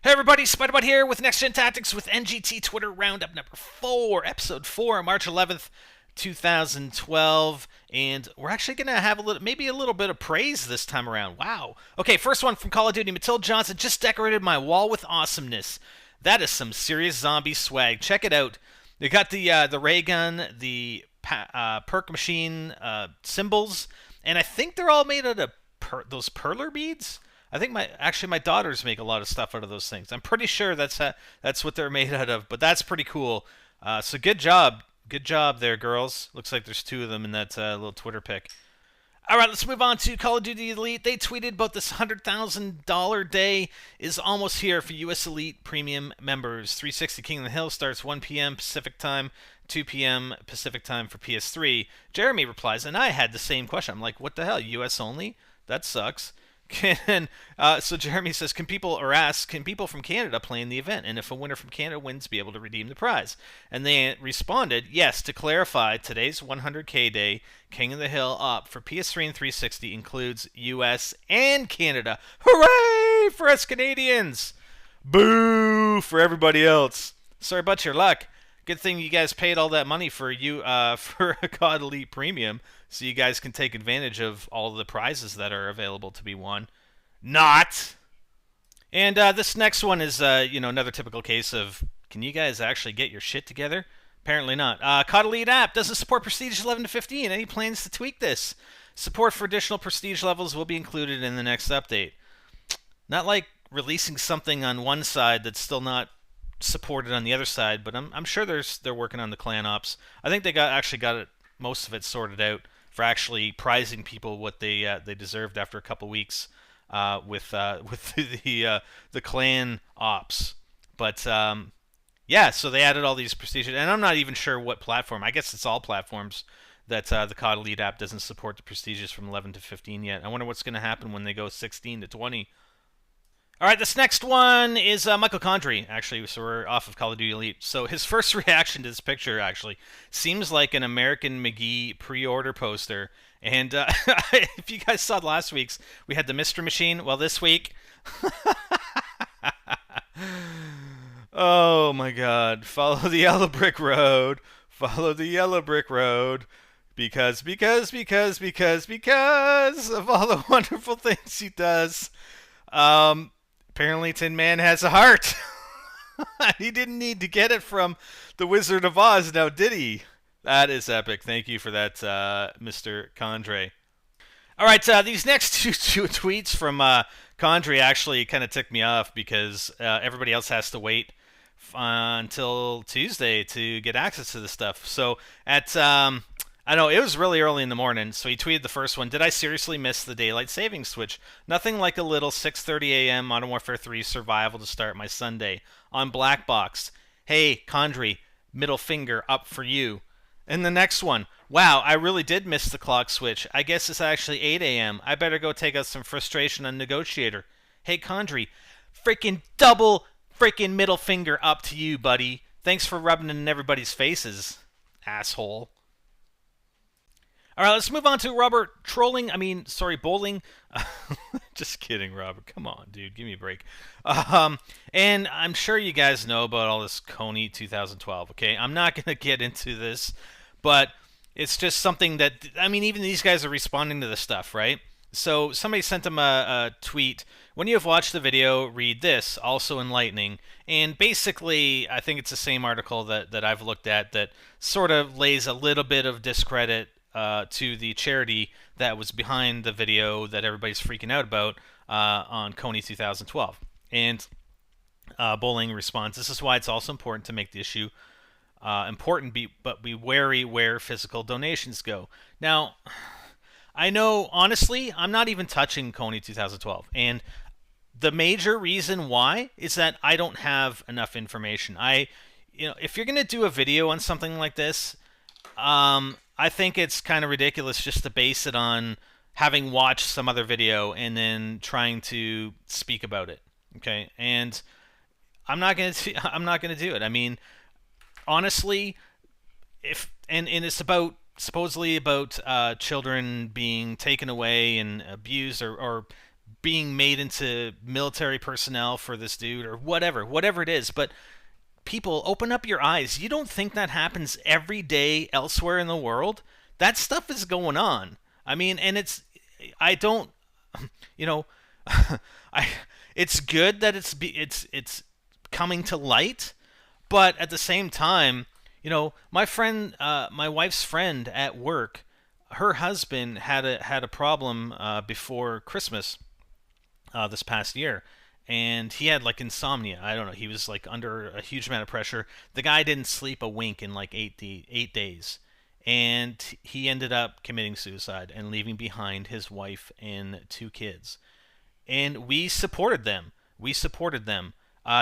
Hey everybody, Spiderbot here with NextGenTactics with NGT Twitter Roundup number 4, episode 4, March 11th, 2012, and we're actually going to have maybe a little bit of praise this time around. Wow. Okay, first one from Call of Duty. Matilda Johnson just decorated my wall with awesomeness. That is some serious zombie swag. Check it out. They got the ray gun, the perk machine symbols, and I think they're all made out of those perler beads. I think my daughters make a lot of stuff out of those things. I'm pretty sure that's what they're made out of. But that's pretty cool. So good job there, girls. Looks like there's two of them in that little Twitter pic. All right, let's move on to Call of Duty Elite. They tweeted about this $100,000 day is almost here for U.S. Elite Premium members. 360 King of the Hill starts 1 p.m. Pacific time, 2 p.m. Pacific time for PS3. Jeremy replies, and I had the same question. I'm like, what the hell, U.S. only? That sucks. So Jeremy says, can people from Canada play in the event? And if a winner from Canada wins, be able to redeem the prize? And they responded, yes, to clarify, today's 100K day, King of the Hill up for PS3 and 360 includes US and Canada. Hooray for us Canadians! Boo for everybody else. Sorry about your luck. Good thing you guys paid all that money for for a COD Elite Premium, so you guys can take advantage of all of the prizes that are available to be won. Not. And this next one is another typical case of, can you guys actually get your shit together? Apparently not. COD Elite app doesn't support Prestige 11 to 15. Any plans to tweak this? Support for additional Prestige levels will be included in the next update. Not like releasing something on one side that's still not supported on the other side, but I'm sure they're working on the clan ops. I think they got it, most of it sorted out for actually prizing people what they deserved after a couple weeks with the clan ops. But yeah, so they added all these prestige, and I'm not even sure what platform. I guess it's all platforms that the COD Elite app doesn't support the prestiges from 11 to 15 yet. I wonder what's going to happen when they go 16 to 20. All right, this next one is Michael Condrey, actually, so we're off of Call of Duty Elite. So his first reaction to this picture, actually, seems like an American McGee pre-order poster. And if you guys saw last week's, we had the Mystery Machine. Well, this week... oh, my God. Follow the yellow brick road. Follow the yellow brick road. Because of all the wonderful things he does. Apparently Tin Man has a heart. He didn't need to get it from the Wizard of Oz, now did he? That is epic. Thank you for that, Mr. Condrey. All right, these next two tweets from Condrey actually kind of ticked me off because everybody else has to wait until Tuesday to get access to this stuff. So at I know, it was really early in the morning, so he tweeted the first one. Did I seriously miss the daylight savings switch? Nothing like a little 6:30 a.m. Modern Warfare 3 survival to start my Sunday. On Black Box. Hey, Condrey, middle finger up for you. And the next one. Wow, I really did miss the clock switch. I guess it's actually 8 a.m. I better go take out some frustration on Negotiator. Hey, Condrey, freaking double freaking middle finger up to you, buddy. Thanks for rubbing it in everybody's faces, asshole. All right, let's move on to Robert Bowling. Just kidding, Robert. Come on, dude. Give me a break. And I'm sure you guys know about all this Kony 2012, okay? I'm not going to get into this, but it's just something that, even these guys are responding to this stuff, right? So somebody sent them a tweet. When you have watched the video, read this, also enlightening. And basically, I think it's the same article that I've looked at that sort of lays a little bit of discredit to the charity that was behind the video that everybody's freaking out about on Kony 2012. And Bowling responds, this is why it's also important to make the issue important, but be wary where physical donations go. Now, I know, honestly, I'm not even touching Kony 2012. And the major reason why is that I don't have enough information. If you're going to do a video on something like this, I think it's kind of ridiculous just to base it on having watched some other video and then trying to speak about it. Okay, and I'm not gonna do it. Honestly, it's supposedly about children being taken away and abused or being made into military personnel for this dude or whatever it is. But people, open up your eyes. You don't think that happens every day elsewhere in the world? That stuff is going on. I mean, and I don't, you know, I it's good that it's coming to light, but at the same time, my wife's friend at work, her husband had a problem before Christmas this past year, and he had like insomnia. I don't know. He was like under a huge amount of pressure. The guy didn't sleep a wink in like 8 days, and he ended up committing suicide and leaving behind his wife and 2 kids. And we supported them. We supported them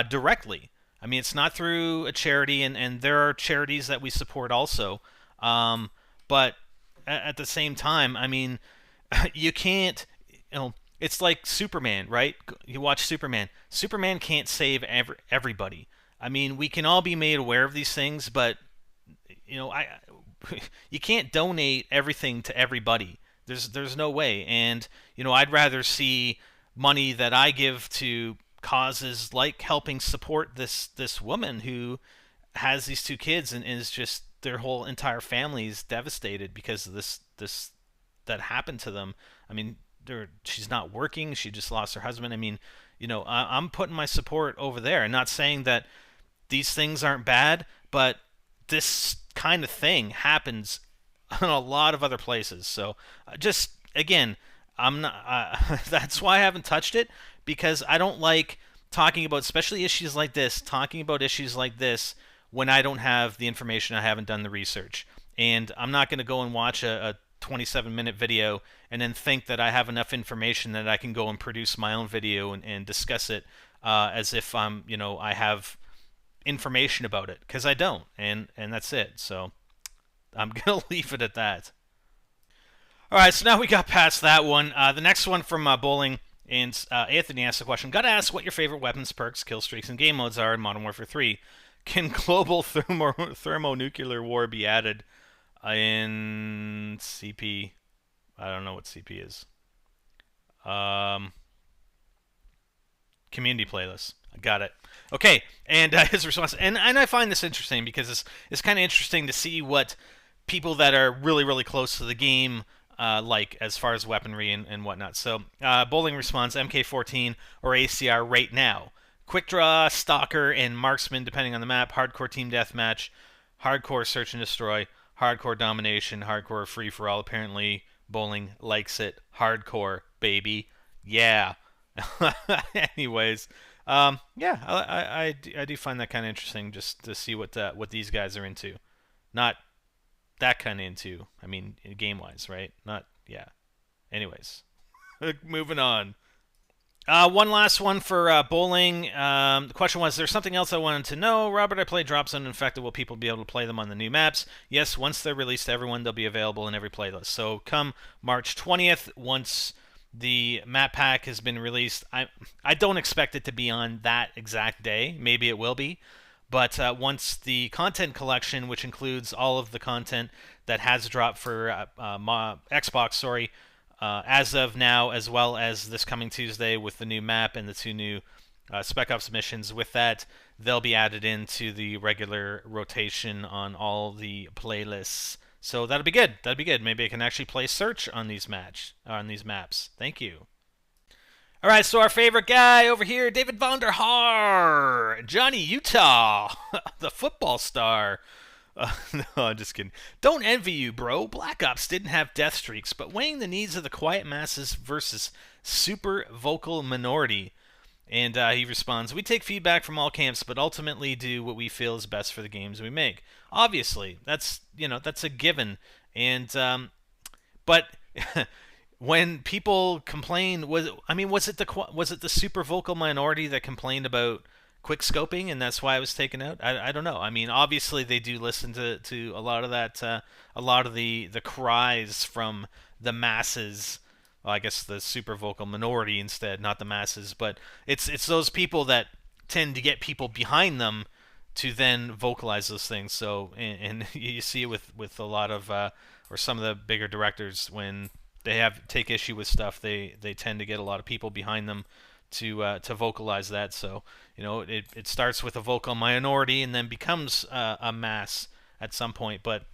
directly. I mean, it's not through a charity, and there are charities that we support also. But at the same time, I mean, you can't, it's like Superman, right? You watch Superman. Superman can't save everybody. I mean, we can all be made aware of these things, but I you can't donate everything to everybody. There's no way. And I'd rather see money that I give to causes like helping support this woman who has these 2 kids and is just their whole entire family is devastated because of this that happened to them. I mean, she's not working. She just lost her husband. I mean, I'm putting my support over there. And not saying that these things aren't bad, but this kind of thing happens in a lot of other places. So just again, I'm not. That's why I haven't touched it, because I don't like talking about, especially issues like this. Talking about issues like this when I don't have the information, I haven't done the research, and I'm not going to go and watch a 27-minute video and then think that I have enough information that I can go and produce my own video and discuss it as if I have information about it, because I don't, and that's it. So I'm gonna leave it at that. All right, so now we got past that one. The next one from Bowling, and Anthony asked the question, gotta ask what your favorite weapons, perks, kill streaks, and game modes are in Modern Warfare 3. Can global thermonuclear war be added in CP? I don't know what CP is. Community playlist. I got it. Okay, and his response, and I find this interesting because it's kind of interesting to see what people that are really, really close to the game like as far as weaponry and whatnot. So Bowling responds, MK14 or ACR right now. Quick draw, stalker, and marksman depending on the map. Hardcore team deathmatch, hardcore search and destroy, hardcore domination, hardcore free for all. Apparently Bowling likes it hardcore, baby. Yeah. Anyways, yeah, I do find that kind of interesting, just to see what these guys are into. Not that kind of into. I mean, game wise, right? Not, yeah. Anyways, moving on. One last one for Bowling. The question was, there's something else I wanted to know. Robert, I played Drop Zone Infected. Will people be able to play them on the new maps? Yes, once they're released to everyone, they'll be available in every playlist. So come March 20th, once the map pack has been released, I don't expect it to be on that exact day. Maybe it will be. But once the content collection, which includes all of the content that has dropped for Xbox, as of now, as well as this coming Tuesday with the new map and the 2 new Spec Ops missions, with that, they'll be added into the regular rotation on all the playlists. So that'll be good. That'll be good. Maybe I can actually play Search on these maps. Thank you. All right, so our favorite guy over here, David vonderhaar, Johnny Utah, the football star. No, I'm just kidding. Don't envy you, bro. Black Ops didn't have death streaks, but weighing the needs of the quiet masses versus super vocal minority. And he responds, we take feedback from all camps, but ultimately do what we feel is best for the games we make. Obviously, that's a given. And but when people complain, was it the super vocal minority that complained about quick scoping, and that's why I was taken out? I don't know. I mean, obviously they do listen to a lot of that, a lot of the cries from the masses. Well, I guess the super vocal minority instead, not the masses. But it's those people that tend to get people behind them to then vocalize those things. So and you see it with a lot of or some of the bigger directors when they have take issue with stuff, they tend to get a lot of people behind them to vocalize that. So it starts with a vocal minority and then becomes a mass at some point. But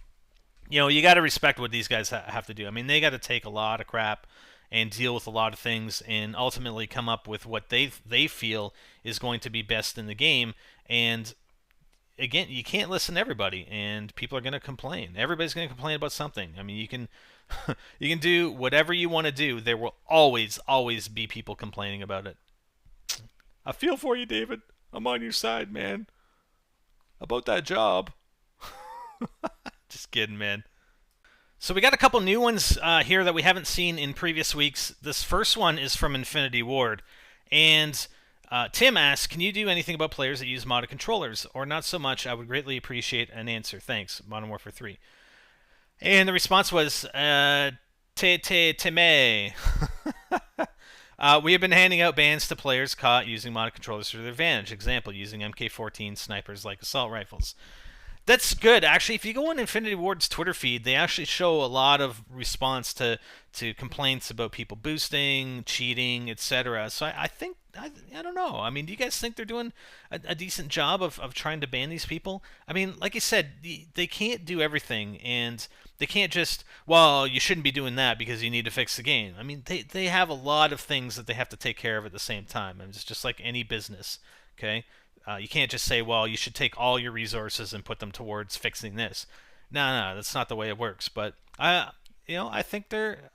you got to respect what these guys have to do. I mean, they got to take a lot of crap and deal with a lot of things and ultimately come up with what they feel is going to be best in the game. And again, you can't listen to everybody, and people are going to complain. Everybody's going to complain about something. I mean, you can you can do whatever you want to do. There will always be people complaining about it. I feel for you, David. I'm on your side, man. About that job. Just kidding, man. So we got a couple new ones here that we haven't seen in previous weeks. This first one is from Infinity Ward, and Tim asks, "Can you do anything about players that use modded controllers, or not so much? I would greatly appreciate an answer. Thanks, Modern Warfare 3." And the response was, Teme. We have been handing out bans to players caught using modded controllers to their advantage. Example, using MK14 snipers like assault rifles. That's good. Actually, if you go on Infinity Ward's Twitter feed, they actually show a lot of response to complaints about people boosting, cheating, etc. So I think, I don't know. I mean, do you guys think they're doing a decent job of trying to ban these people? I mean, like you said, they can't do everything, and they can't just, well, you shouldn't be doing that because you need to fix the game. I mean, they have a lot of things that they have to take care of at the same time. And it's just like any business, okay? You can't just say, well, you should take all your resources and put them towards fixing this. No, that's not the way it works. But I think they're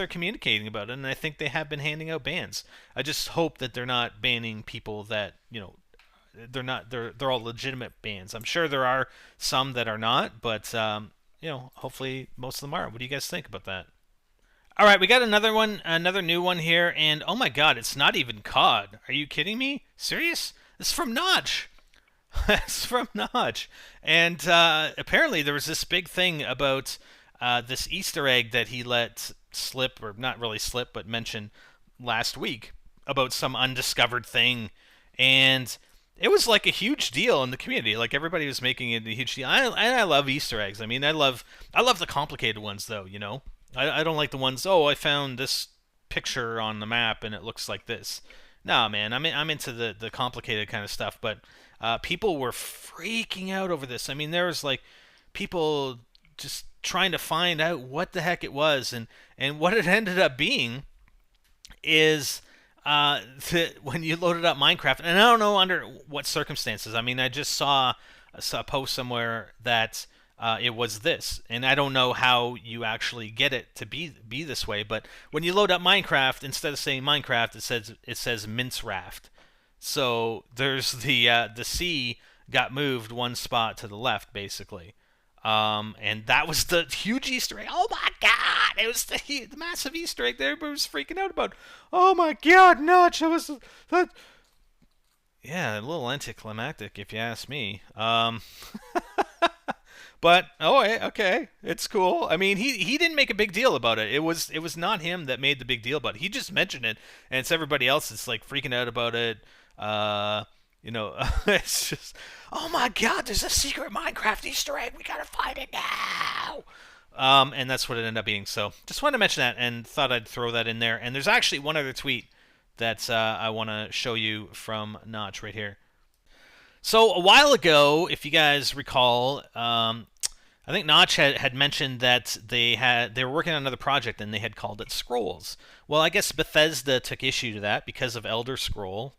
communicating about it, and I think they have been handing out bans. I just hope that they're not banning people that they're all legitimate bans. I'm sure there are some that are not, but hopefully most of them are. What do you guys think about that? All right, we got another new one here, and oh my God, it's not even COD. Are you kidding me? Serious? It's from Notch. It's from Notch. And apparently there was this big thing about this Easter egg that he let slip, or not really slip, but mention last week about some undiscovered thing. And it was like a huge deal in the community. Like everybody was making it a huge deal. I love Easter eggs. I mean, I love the complicated ones, though, I don't like the ones, oh, I found this picture on the map and it looks like this. No, man, I'm into the complicated kind of stuff, but people were freaking out over this. I mean, there was like people just trying to find out what the heck it was, and what it ended up being is when you loaded up Minecraft, and I don't know under what circumstances. I mean, I just saw a post somewhere that it was this, and I don't know how you actually get it to be this way. But when you load up Minecraft, instead of saying Minecraft, it says Mince Raft. So there's the C got moved one spot to the left, basically. And that was the huge Easter egg. Oh my God! It was the massive Easter egg that everybody was freaking out about. Oh my God, Notch! That. Yeah, a little anticlimactic, if you ask me. But okay, it's cool. I mean, he didn't make a big deal about it. It was not him that made the big deal about it. He just mentioned it, and it's everybody else that's like freaking out about it. It's just, oh my God, there's a secret Minecraft Easter egg. We gotta find it now. And that's what it ended up being. So just wanted to mention that, and thought I'd throw that in there. And there's actually one other tweet that I want to show you from Notch right here. So a while ago, if you guys recall, I think Notch had mentioned that they were working on another project and they had called it Scrolls. Well, I guess Bethesda took issue to that because of Elder Scroll,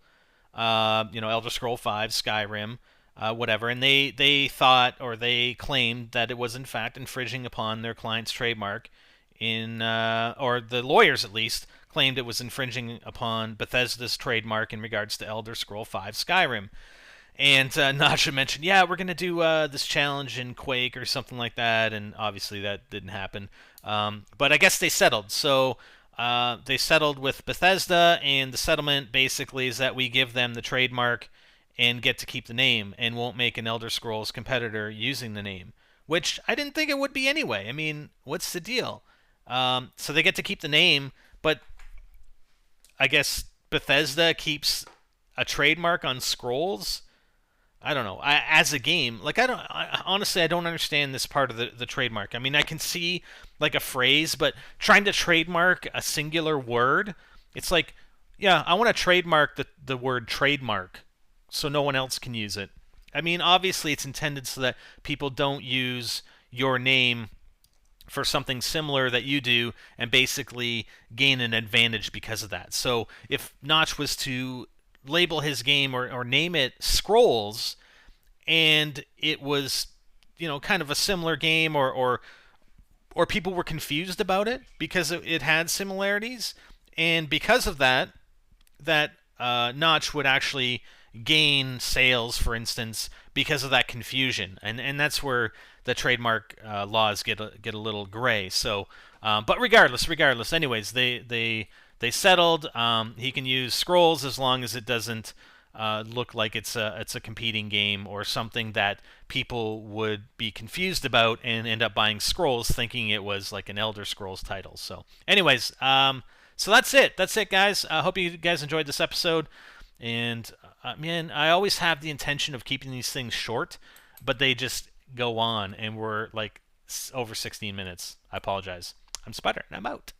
Elder Scroll 5, Skyrim, whatever, and they thought, or they claimed, that it was in fact infringing upon their client's trademark or the lawyers at least claimed it was infringing upon Bethesda's trademark in regards to Elder Scroll 5 Skyrim. And Nacha mentioned, yeah, we're going to do this challenge in Quake or something like that, and obviously that didn't happen. But I guess they settled. So they settled with Bethesda, and the settlement basically is that we give them the trademark and get to keep the name, and won't make an Elder Scrolls competitor using the name, which I didn't think it would be anyway. I mean, what's the deal? So they get to keep the name, but I guess Bethesda keeps a trademark on Scrolls. I don't know. As a game, like honestly, I don't understand this part of the trademark. I mean, I can see like a phrase, but trying to trademark a singular word, it's like, yeah, I want to trademark the word trademark so no one else can use it. I mean, obviously, it's intended so that people don't use your name for something similar that you do and basically gain an advantage because of that. So if Notch was to label his game or name it Scrolls and it was, kind of a similar game or people were confused about it because it had similarities, and because of that Notch would actually gain sales, for instance, because of that confusion, and that's where the trademark laws get a little gray. So, but regardless, anyways, they settled. He can use Scrolls as long as it doesn't look like it's a competing game or something that people would be confused about and end up buying Scrolls thinking it was like an Elder Scrolls title. So, anyways, so that's it. That's it, guys. I hope you guys enjoyed this episode. And man, I always have the intention of keeping these things short, but they just go on, and we're like over 16 minutes. I apologize. I'm Spider, and I'm out.